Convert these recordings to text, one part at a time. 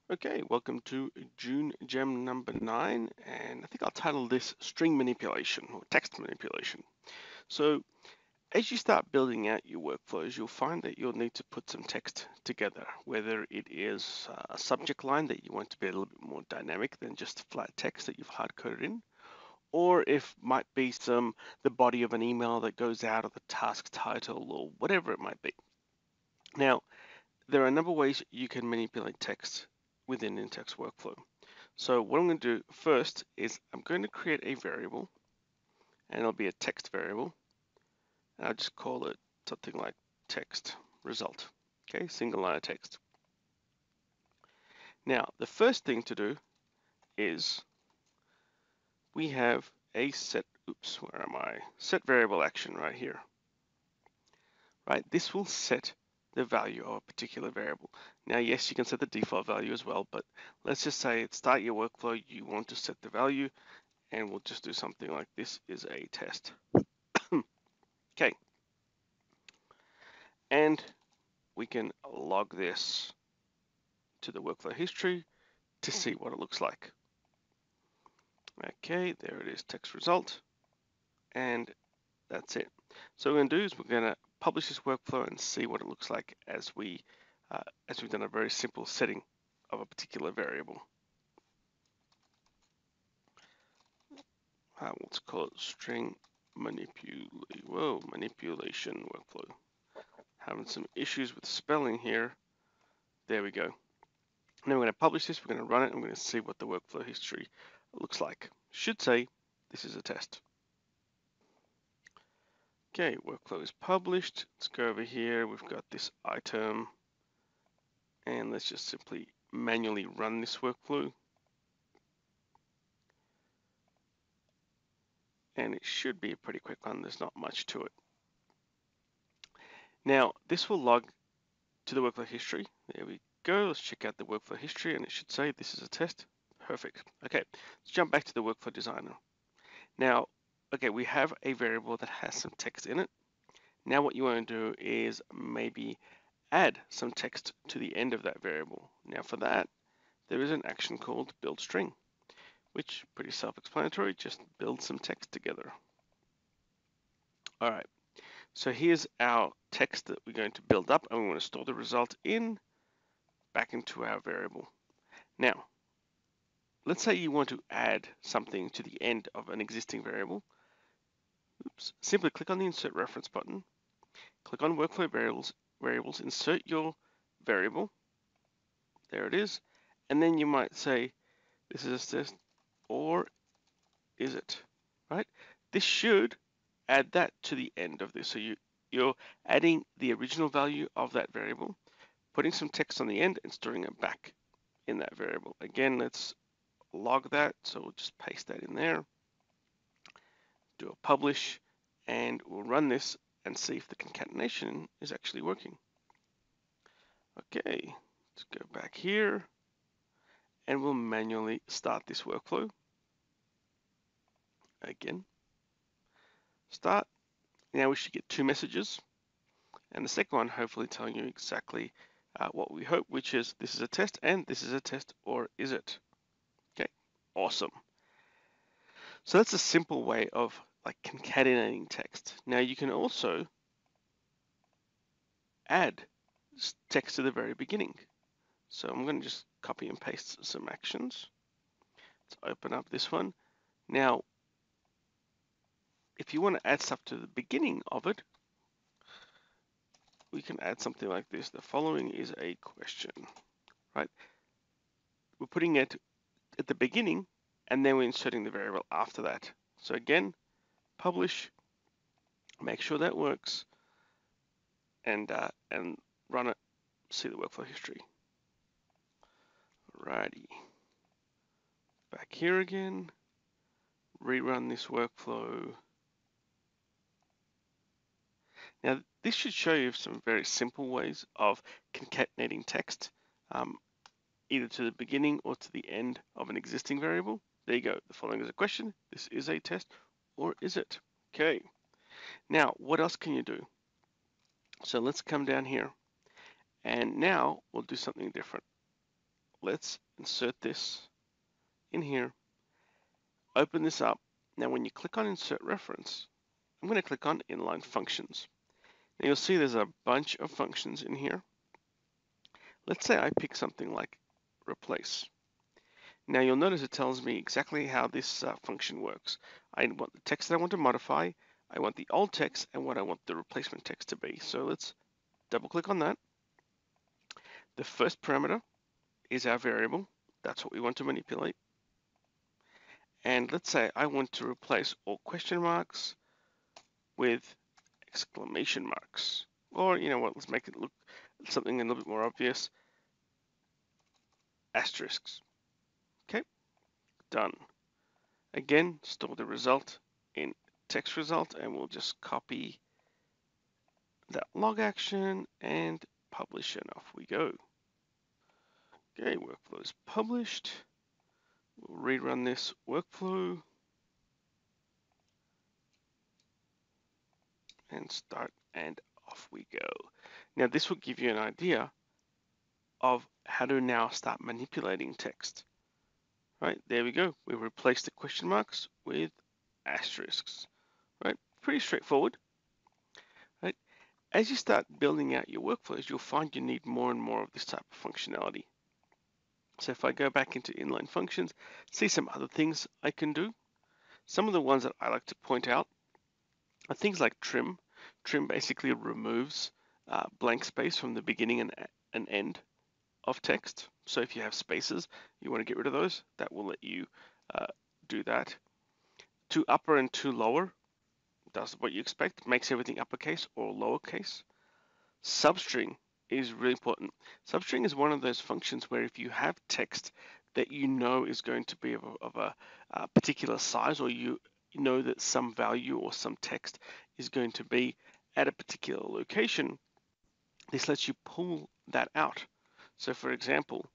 Okay, welcome to June Gem number 9, and I think I'll title this String Manipulation or Text Manipulation. So, as you start building out your workflows, you'll find that you'll need to put some text together, whether it is a subject line that you want to be a little bit more dynamic than just flat text that you've hard coded in, or if might be the body of an email that goes out of the task title or whatever it might be. Now, there are a number of ways you can manipulate text within in-text workflow. So what I'm going to do first is I'm going to create a variable, and it'll be a text variable, and I'll just call it something like text result. Okay, single line of text. Now, the first thing to do is we have a where am I? Set variable action right here. Right, this will set the value of a particular variable. Now, yes, you can set the default value as well, but let's just say at start your workflow, you want to set the value, and we'll just do something like this is a test. Okay, and we can log this to the workflow history to see what it looks like. Okay, there it is, text result, and that's it. So what we're going to do is we're going to publish this workflow and see what it looks like as we've done a very simple setting of a particular variable. Let's call it string manipulation workflow. Having some issues with spelling here. There we go. Now we're going to publish this, we're going to run it, and we're going to see what the workflow history looks like. Should say this is a test. Okay, workflow is published. Let's go over here. We've got this item, and let's just simply manually run this workflow. And it should be a pretty quick one. There's not much to it. Now, this will log to the workflow history. There we go. Let's check out the workflow history, and it should say this is a test. Perfect. Okay, let's jump back to the workflow designer. Now, okay, we have a variable that has some text in it. Now what you want to do is maybe add some text to the end of that variable. Now for that, there is an action called build string, which pretty self-explanatory, just build some text together. All right, so here's our text that we're going to build up, and we want to store the result back into our variable. Now, let's say you want to add something to the end of an existing variable. Simply click on the insert reference button, click on workflow variables, insert your variable. There it is. And then you might say, this is a test, or is it, right? This should add that to the end of this. So you're adding the original value of that variable, putting some text on the end and storing it back in that variable. Again, let's log that. So we'll just paste that in there, do a publish, and we'll run this and see if the concatenation is actually working. Okay, let's go back here and we'll manually start this workflow. Again, start. Now we should get 2 messages, and the second one hopefully telling you exactly what we hope, which is this is a test and this is a test, or is it? Okay, awesome. So that's a simple way of like concatenating text. Now you can also add text to the very beginning. So I'm going to just copy and paste some actions. Let's open up this one. Now, if you want to add stuff to the beginning of it, we can add something like this. The following is a question, right? We're putting it at the beginning, and then we're inserting the variable after that. So again, publish, make sure that works, and run it, see the workflow history. Alrighty, back here again, rerun this workflow. Now, this should show you some very simple ways of concatenating text, either to the beginning or to the end of an existing variable. There you go. The following is a question. This is a test, or is it? Okay. Now, what else can you do? So let's come down here, and now we'll do something different. let's insert this in here, open this up. Now when you click on insert reference, I'm going to click on inline functions. Now you'll see there's a bunch of functions in here. Let's say I pick something like replace. Now you'll notice it tells me exactly how this function works. I want the text that I want to modify, I want the old text, and what I want the replacement text to be. So let's double click on that. The first parameter is our variable. That's what we want to manipulate. And let's say I want to replace all question marks with exclamation marks. Or, you know what, let's make it look something a little bit more obvious. Asterisks. Okay, done. Again, store the result in text result, and we'll just copy that log action and publish, and off we go. Okay, workflow is published. We'll rerun this workflow and start, and off we go. Now this will give you an idea of how to now start manipulating text. Right, there we go. We replaced the question marks with asterisks. Right, pretty straightforward. Right, as you start building out your workflows, you'll find you need more and more of this type of functionality. So if I go back into inline functions, see some other things I can do. Some of the ones that I like to point out are things like trim. Trim basically removes blank space from the beginning and end of text. So if you have spaces, you want to get rid of those, that will let you do that. To upper and to lower does what you expect, makes everything uppercase or lowercase. Substring is really important. Substring is one of those functions where if you have text that you know is going to be of a particular size, or you know that some value or some text is going to be at a particular location, this lets you pull that out. So for example,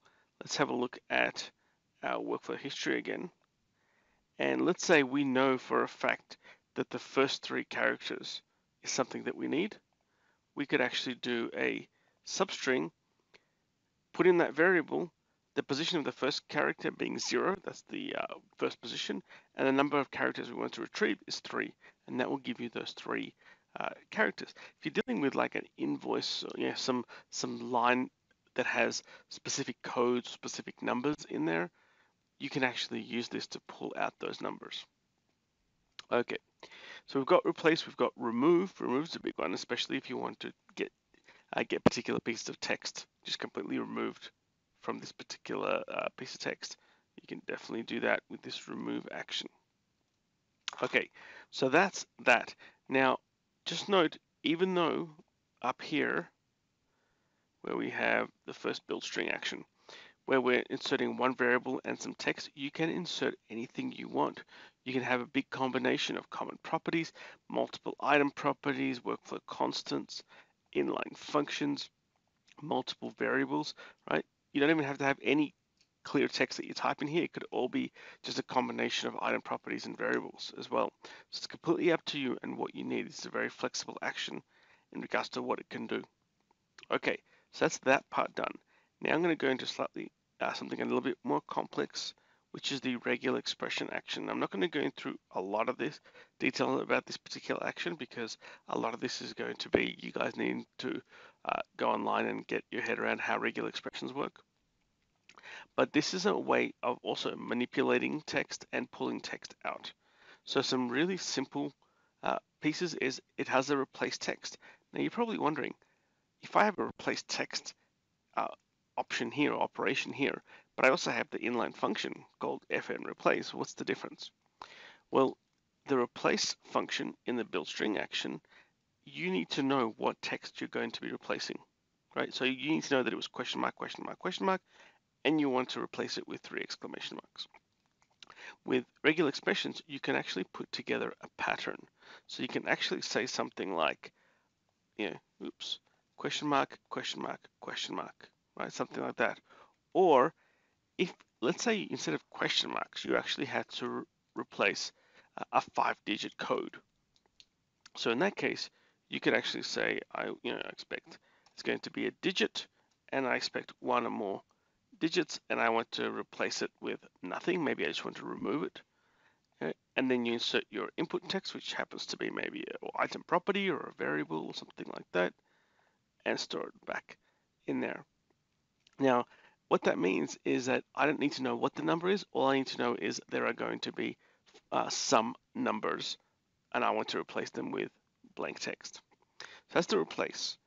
let's have a look at our workflow history again. And let's say we know for a fact that the first 3 characters is something that we need. We could actually do a substring, put in that variable, the position of the first character being 0, that's the first position, and the number of characters we want to retrieve is 3, and that will give you those 3 characters. If you're dealing with like an invoice, or, some line that has specific codes, specific numbers in there, you can actually use this to pull out those numbers. Okay, so we've got replace, we've got remove. Remove is a big one, especially if you want to get particular pieces of text just completely removed from this particular piece of text. You can definitely do that with this remove action. Okay, so that's that. Now, just note, even though up here, where we have the first build string action, where we're inserting one variable and some text, you can insert anything you want. You can have a big combination of common properties, multiple item properties, workflow constants, inline functions, multiple variables, right? You don't even have to have any clear text that you type in here. It could all be just a combination of item properties and variables as well. So it's completely up to you and what you need. It's a very flexible action in regards to what it can do. Okay, so that's that part done. Now I'm going to go into slightly something a little bit more complex, which is the regular expression action. I'm not going to go through a lot of this detail about this particular action because a lot of this is going to be you guys needing to go online and get your head around how regular expressions work. But this is a way of also manipulating text and pulling text out. So some really simple pieces is it has a replace text. Now you're probably wondering, if I have a replace text option here or operation here, but I also have the inline function called fn replace, what's the difference? Well, the replace function in the build string action, you need to know what text you're going to be replacing, right? So you need to know that it was question mark, question mark, question mark, and you want to replace it with 3 exclamation marks. With regular expressions, you can actually put together a pattern. So you can actually say something like, question mark, question mark, question mark, right? Something like that. Or if, let's say, instead of question marks, you actually had to replace a 5-digit code. So in that case, you could actually say, I expect it's going to be a digit, and I expect 1 or more digits and I want to replace it with nothing. Maybe I just want to remove it. Okay? And then you insert your input text, which happens to be maybe an item property or a variable or something like that, and store it back in there. Now, what that means is that I don't need to know what the number is. All I need to know is there are going to be some numbers, and I want to replace them with blank text. So that's the replace.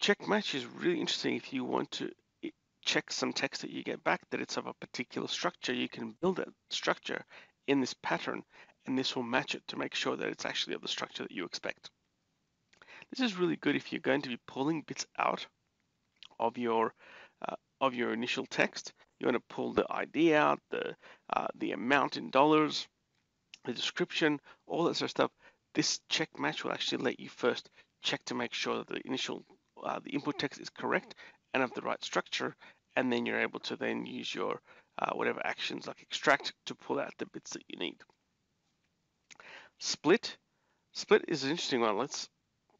Check match is really interesting if you want to check some text that you get back that it's of a particular structure. You can build that structure in this pattern, and this will match it to make sure that it's actually of the structure that you expect. This is really good if you're going to be pulling bits out of your initial text. You want to pull the ID out, the amount in dollars, the description, all that sort of stuff. This check match will actually let you first check to make sure that the initial the input text is correct and of the right structure, and then you're able to then use your whatever actions like extract to pull out the bits that you need. Split. Split is an interesting one. Let's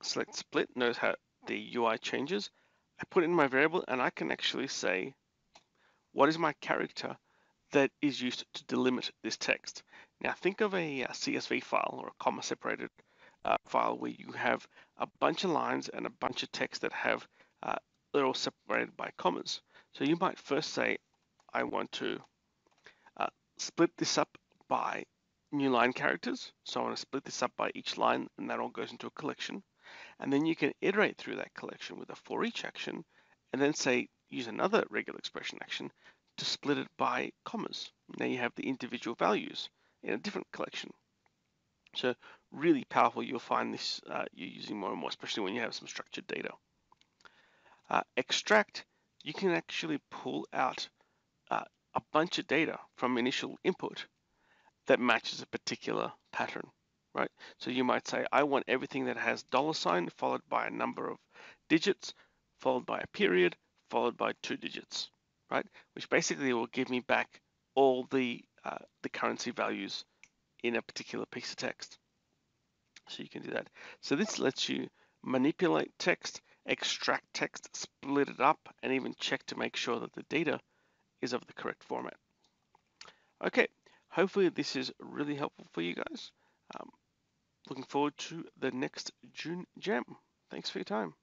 select split. Notice how the UI changes. I put it in my variable and I can actually say, what is my character that is used to delimit this text? Now think of a CSV file or a comma separated file where you have a bunch of lines and a bunch of text that have they're all separated by commas. So you might first say, I want to split this up by new line characters. So I want to split this up by each line, and that all goes into a collection. And then you can iterate through that collection with a for each action, and then say use another regular expression action to split it by commas. Now you have the individual values in a different collection. So really powerful. You'll find this you're using more and more, especially when you have some structured data. Extract, you can actually pull out a bunch of data from initial input that matches a particular pattern, right? So you might say, I want everything that has $sign followed by a number of digits, followed by a period, followed by 2 digits, right? Which basically will give me back all the currency values in a particular piece of text. So you can do that. So this lets you manipulate text, extract text, split it up, and even check to make sure that the data is of the correct format. Okay, hopefully this is really helpful for you guys. Looking forward to the next June Jam. Thanks for your time.